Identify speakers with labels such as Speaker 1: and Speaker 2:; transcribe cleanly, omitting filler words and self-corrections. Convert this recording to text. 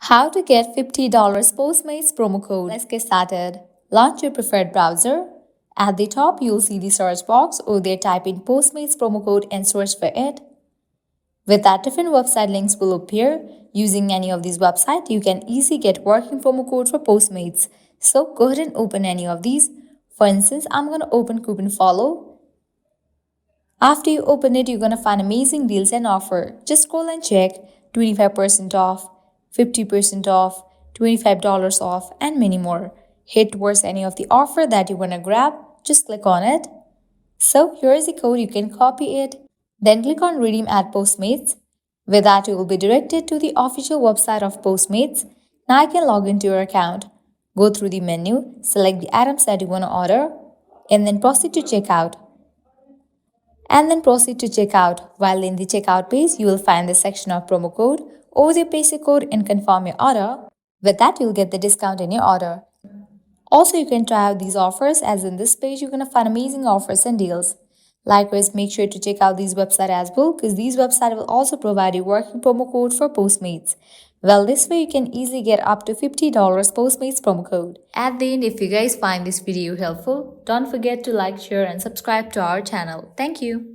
Speaker 1: How to get $50 Postmates promo code. Let's get started. Launch your preferred browser. At the top, you'll see the search box. Over there, type in Postmates promo code and search for it. With that, different website links will appear. Using any of these websites, you can easily get working promo code for Postmates. So go ahead and open any of these. For instance, I'm going to open Coupon Follow. After you open it, you're going to find amazing deals and offer. Just scroll and check 25% off, 50% off, $25 off, and many more. Hit towards any of the offer that you want to grab, just click on it. So here is the code, you can copy it. Then click on Redeem at Postmates. With that, you will be directed to the official website of Postmates. Now I can log into your account. Go through the menu, select the items that you want to order, and then proceed to checkout. While in the checkout page, you will find the section of promo code. Over there, paste the code and confirm your order. With that, you'll get the discount in your order. Also, you can try out these offers, as in this page, you're going to find amazing offers and deals. Likewise, make sure to check out these websites as well, because these websites will also provide you working promo code for Postmates. Well, this way you can easily get up to $50 Postmates promo code. At the end, if you guys find this video helpful, don't forget to like, share and subscribe to our channel. Thank you.